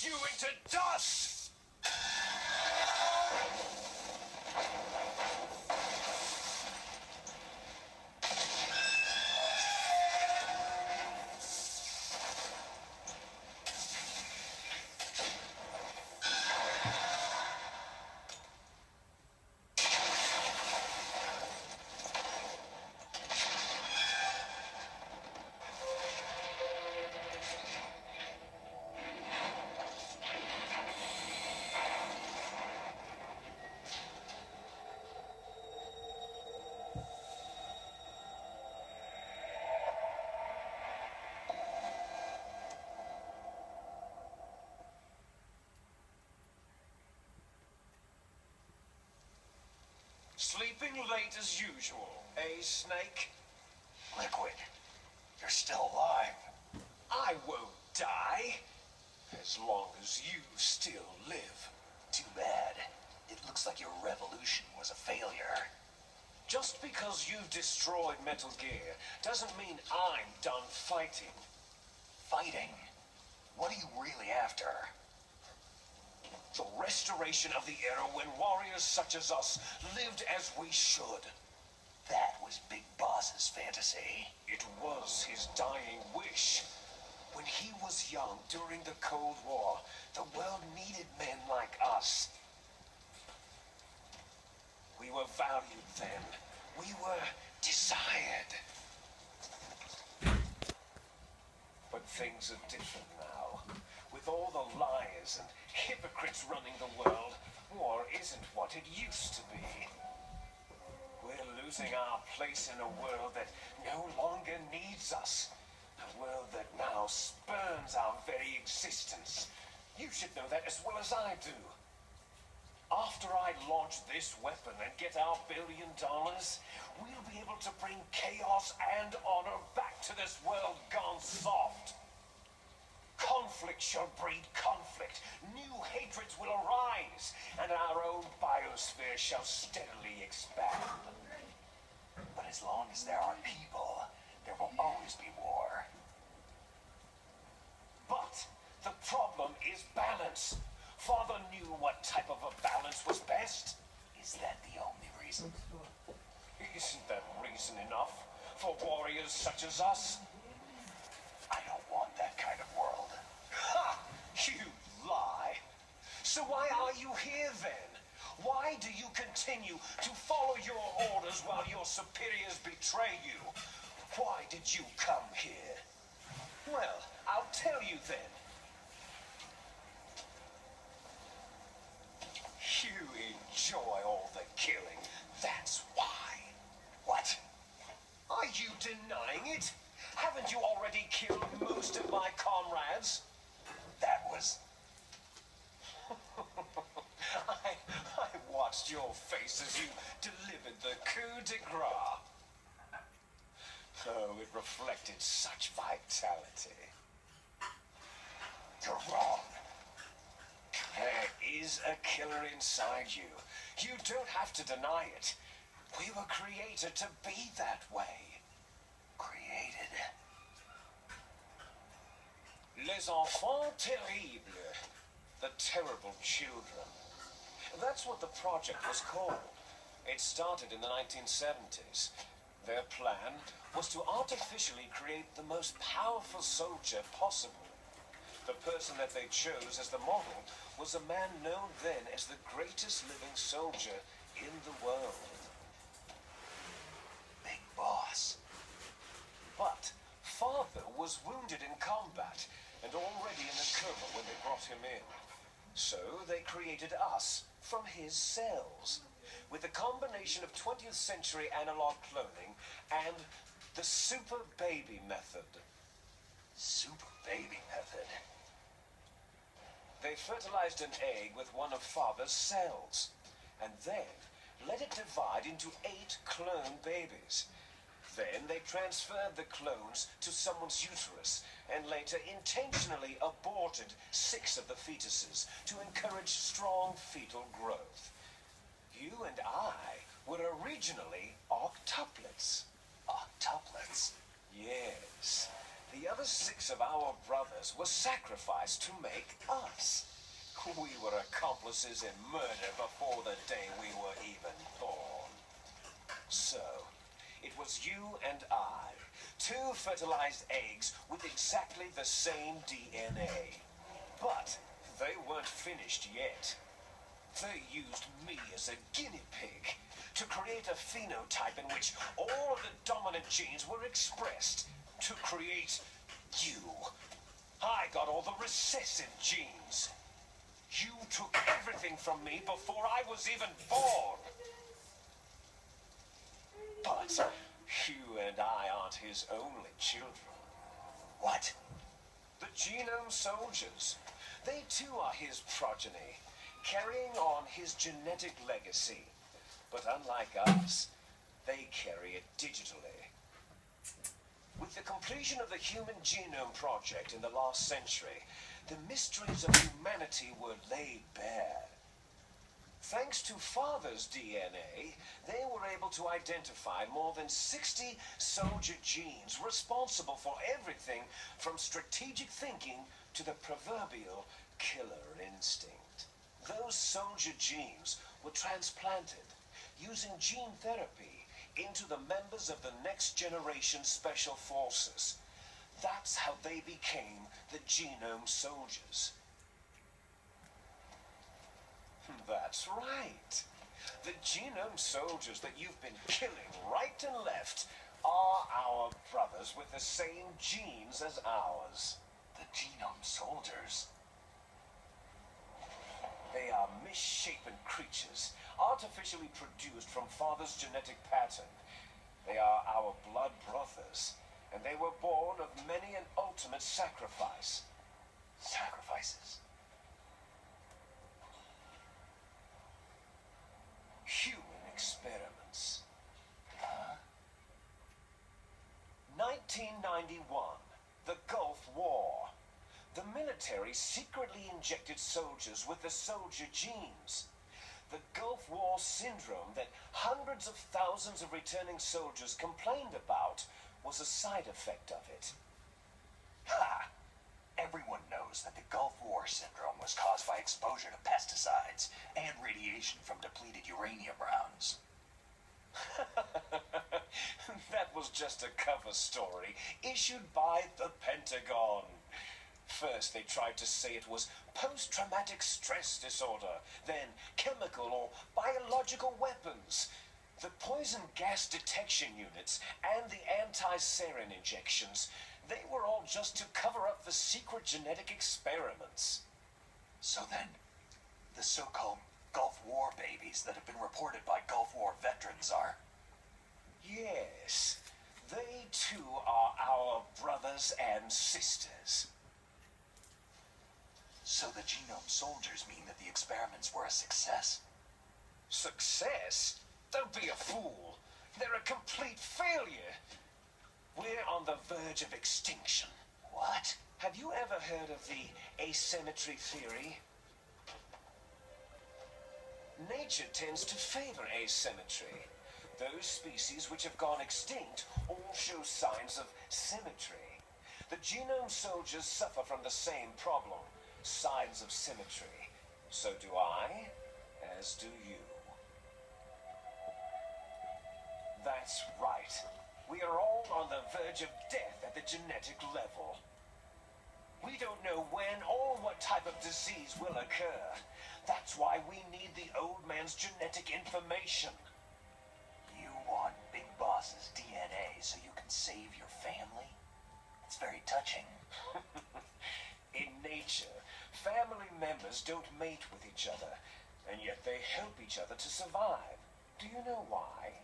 reduce you into dust! Sleeping late as usual, eh, Snake? Liquid, you're still alive. I won't die, as long as you still live. Too bad. It looks like your revolution was a failure. Just because you've destroyed Metal Gear doesn't mean I'm done fighting. Fighting? What are you really after? The restoration of the era when warriors such as us lived as we should. That was Big Boss's fantasy. It was his dying wish. When he was young during the Cold War, the world needed men like us. We were valued then. We were desired. But things are different now. With all the liars and hypocrites running the world, war isn't what it used to be. We're losing our place in a world that no longer needs us. A world that now spurns our very existence. You should know that as well as I do. After I launch this weapon and get our $1 billion, we'll be able to bring chaos and honor back to this world gone soft. Conflict shall breed conflict. New hatreds will arise, and our own biosphere shall steadily expand. But as long as there are people, there will always be war. But the problem is balance. Father knew what type of a balance was best. Is that the only reason? Isn't that reason enough for warriors such as us? I don't want that kind of world. Ha! You lie. So why are you here then? Why do you continue to follow your orders while your superiors betray you? Why did you come here? Well, I'll tell you then. You enjoy all the killing. That's why. What? Are you denying it? Haven't you already killed most of my comrades? That was... I watched your face as you delivered the coup de grace. Oh, it reflected such vitality. You're wrong. There is a killer inside you. You don't have to deny it. We were created to be that way. Created? Les enfants terribles. The terrible children. That's what the project was called. It started in the 1970s. Their plan was to artificially create the most powerful soldier possible. The person that they chose as the model was a man known then as the greatest living soldier in the world. Big Boss. But Father was wounded in combat and already in a coma when they brought him in. So they created us from his cells, with a combination of 20th century analog cloning and the super baby method. Super baby method. They fertilized an egg with one of Father's cells, and then let it divide into 8 clone babies. Then they transferred the clones to someone's uterus, and later intentionally aborted 6 of the fetuses to encourage strong fetal growth. You and I were originally octuplets. Octuplets? Yes. The other 6 of our brothers were sacrificed to make us. We were accomplices in murder before the day we were even born. So, it was you and I, 2 fertilized eggs with exactly the same DNA. But they weren't finished yet. They used me as a guinea pig to create a phenotype in which all of the dominant genes were expressed to create you. I got all the recessive genes. You took everything from me before I was even born. But you and I aren't his only children. What? The Genome Soldiers. They too are his progeny, carrying on his genetic legacy. But unlike us, they carry it digitally. With the completion of the Human Genome Project in the last century, the mysteries of humanity were laid bare. Thanks to Father's DNA, they were able to identify more than 60 soldier genes responsible for everything from strategic thinking to the proverbial killer instinct. Those soldier genes were transplanted using gene therapy into the members of the next generation special forces. That's how they became the Genome Soldiers. That's right. The Genome Soldiers that you've been killing right and left are our brothers with the same genes as ours. The Genome Soldiers? They are misshapen creatures, artificially produced from Father's genetic pattern. They are our blood brothers, and they were born of many an ultimate sacrifice. Sacrifices? Human experiments. 1991, the Gulf War. The military secretly injected soldiers with the soldier genes. The Gulf War syndrome that hundreds of thousands of returning soldiers complained about was a side effect of it. Ha! Everyone knows that the Gulf War syndrome was caused by exposure to pesticides and radiation from depleted uranium rounds. That was just a cover story issued by the Pentagon. First, they tried to say it was post-traumatic stress disorder, then chemical or biological weapons. The poison gas detection units and the anti-sarin injections, they were all just to cover up the secret genetic experiments. So then, the so-called Gulf War babies that have been reported by Gulf War veterans are... Yes, they too are our brothers and sisters. So the Genome Soldiers mean that the experiments were a success? Success? Don't be a fool. They're a complete failure. We're on the verge of extinction. What? Have you ever heard of the asymmetry theory? Nature tends to favor asymmetry. Those species which have gone extinct all show signs of symmetry. The Genome Soldiers suffer from the same problem, signs of symmetry. So do I, as do you. That's right. We are all on the verge of death at the genetic level. We don't know when or what type of disease will occur. That's why we need the old man's genetic information. You want Big Boss's DNA so you can save your family? It's very touching. In nature, family members don't mate with each other, and yet they help each other to survive. Do you know why?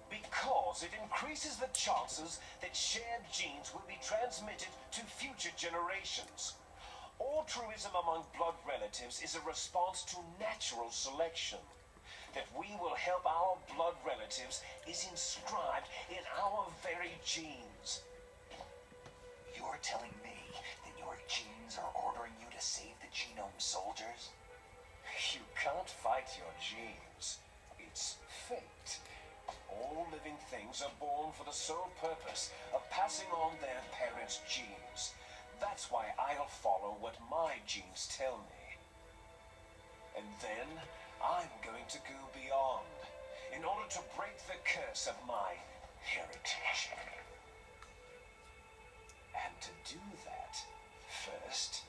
Because it increases the chances that shared genes will be transmitted to future generations. Altruism among blood relatives is a response to natural selection. That we will help our blood relatives is inscribed in our very genes. You're telling me that your genes are ordering you to save the Genome Soldiers? You can't fight your genes. It's fate. All living things are born for the sole purpose of passing on their parents' genes. That's why I'll follow what my genes tell me. And then I'm going to go beyond in order to break the curse of my heritage. And to do that, first,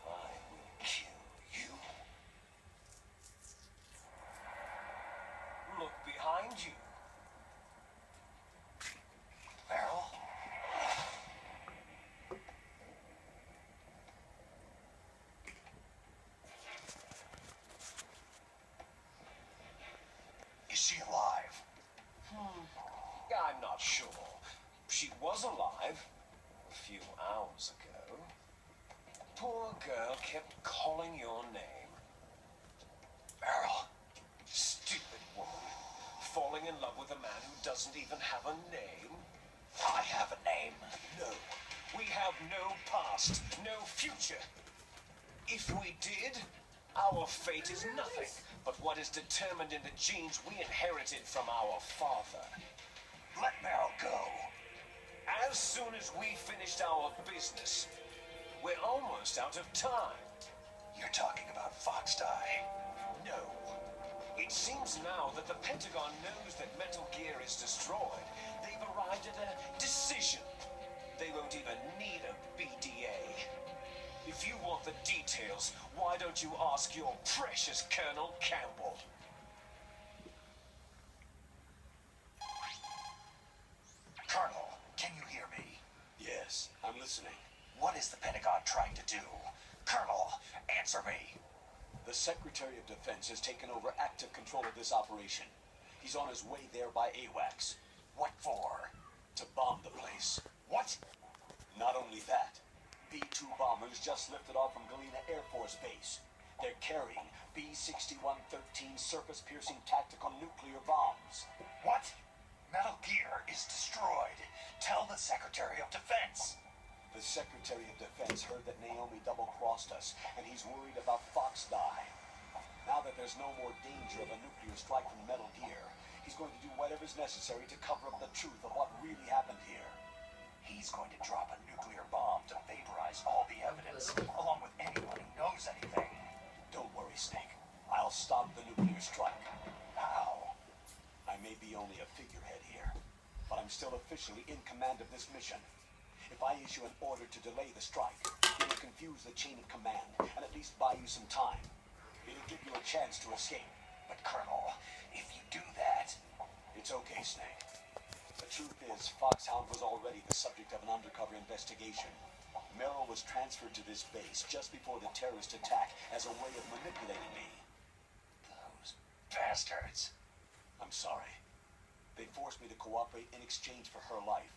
I will kill you. Look behind you. Meryl? Is she alive? I'm not sure. She was alive a few hours ago. Poor girl kept calling your name. Meryl? Stupid woman. Falling in love with a man who doesn't even have a name. I have a name. No. We have no past, no future. If we did, our fate is nothing but what is determined in the genes we inherited from our father. Let Meryl go. As soon as we finished our business, we're almost out of time. You're talking about Fox Die. No. It seems now that the Pentagon knows that Metal Gear is destroyed. They've arrived at a decision. They won't even need a BDA. If you want the details, why don't you ask your precious Colonel Campbell? Colonel, can you hear me? Yes, I'm listening. What is the Pentagon trying to do? Colonel, answer me. The Secretary of Defense has taken over active control of this operation. He's on his way there by AWACS. What for? To bomb the place. What? Not only that, B-2 bombers just lifted off from Galena Air Force Base. They're carrying B-6113 surface-piercing tactical nuclear bombs. What? Metal Gear is destroyed. Tell the Secretary of Defense. The Secretary of Defense heard that Naomi double-crossed us, and he's worried about Fox Die. Now that there's no more danger of a nuclear strike from Metal Gear, he's going to do whatever's necessary to cover up the truth of what really happened here. He's going to drop a nuclear bomb to vaporize all the evidence, along with anyone who knows anything. Don't worry, Snake. I'll stop the nuclear strike. How? I may be only a figurehead here, but I'm still officially in command of this mission. If I issue an order to delay the strike, it will confuse the chain of command and at least buy you some time. It'll give you a chance to escape. But Colonel, if you do that... It's okay, Snake. The truth is, Foxhound was already the subject of an undercover investigation. Meryl was transferred to this base just before the terrorist attack as a way of manipulating me. Those bastards. I'm sorry. They forced me to cooperate in exchange for her life.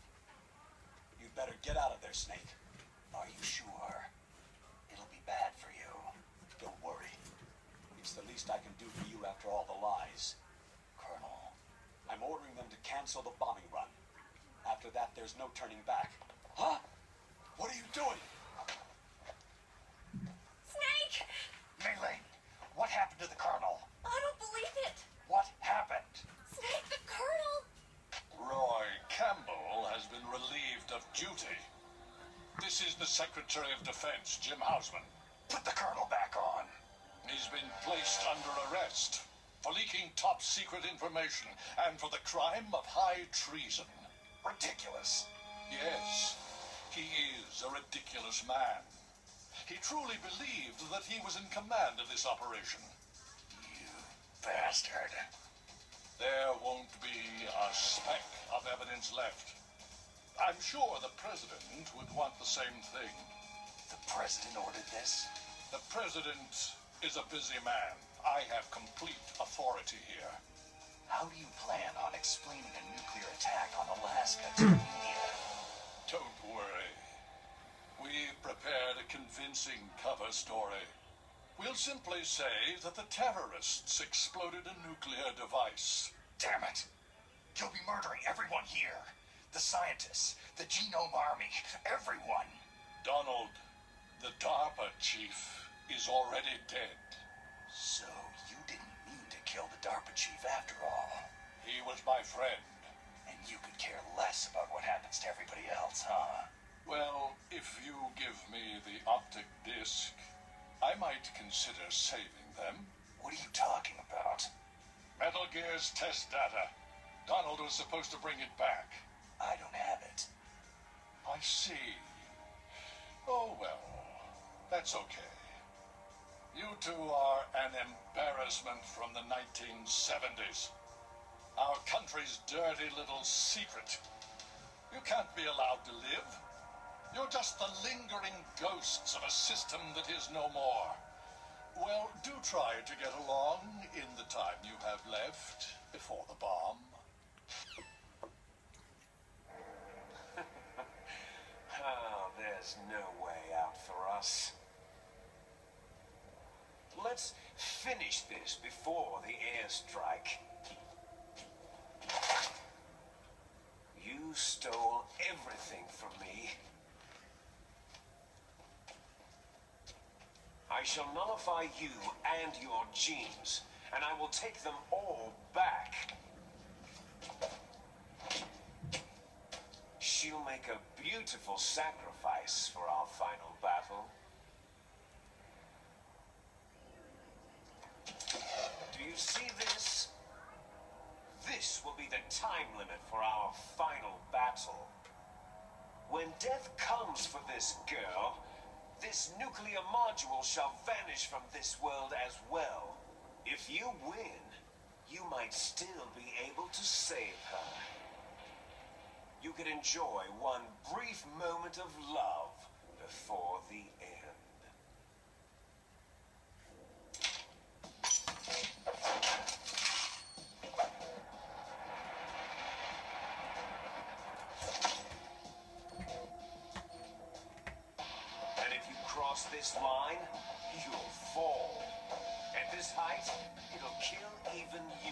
You'd better get out of there, Snake. Are you sure? It'll be bad for you. Don't worry. It's the least I can do for you after all the lies. Colonel. I'm ordering them to cancel the bombing run. After that, there's no turning back. Huh? What are you doing? Snake! Melee, what happened to the Colonel? I don't believe it! What happened? Snake, the Colonel! Roy Campbell has been relieved of duty. This is the Secretary of Defense, Jim Hausman. Put the Colonel back on. He's been placed under arrest for leaking top-secret information and for the crime of high treason. Ridiculous. Yes, he is a ridiculous man. He truly believed that he was in command of this operation. You bastard. There won't be a speck of evidence left. I'm sure the President would want the same thing. The President ordered this? The President is a busy man. I have complete authority here. How do you plan on explaining a nuclear attack on Alaska to the media? Don't worry. We've prepared a convincing cover story. We'll simply say that the terrorists exploded a nuclear device. Damn it! You'll be murdering everyone here. The scientists, the Genome Army, everyone. Donald, the DARPA chief, is already dead. So you didn't mean to kill the DARPA chief after all. He was my friend. And You could care less about what happens to everybody else, huh? Well, if you give me the optic disc, I might consider saving them. What are you talking about? Metal Gear's test data. Donald was supposed to bring it back. I don't have it. I see. Oh, well, that's okay. You two are an embarrassment from the 1970s. Our country's dirty little secret. You can't be allowed to live. You're just the lingering ghosts of a system that is no more. Well, do try to get along in the time you have left before the bomb. Oh, there's no way out for us. Let's finish this before the airstrike. You stole everything from me. I shall nullify you and your genes, and I will take them all back. She'll make a beautiful sacrifice for our final battle. Do you see this? This will be the time limit for our final battle. When death comes for this girl, this nuclear module shall vanish from this world as well. If you win, you might still be able to save her. You could enjoy one brief moment of love before the end. And if you cross this line, you'll fall. At this height, it'll kill even you.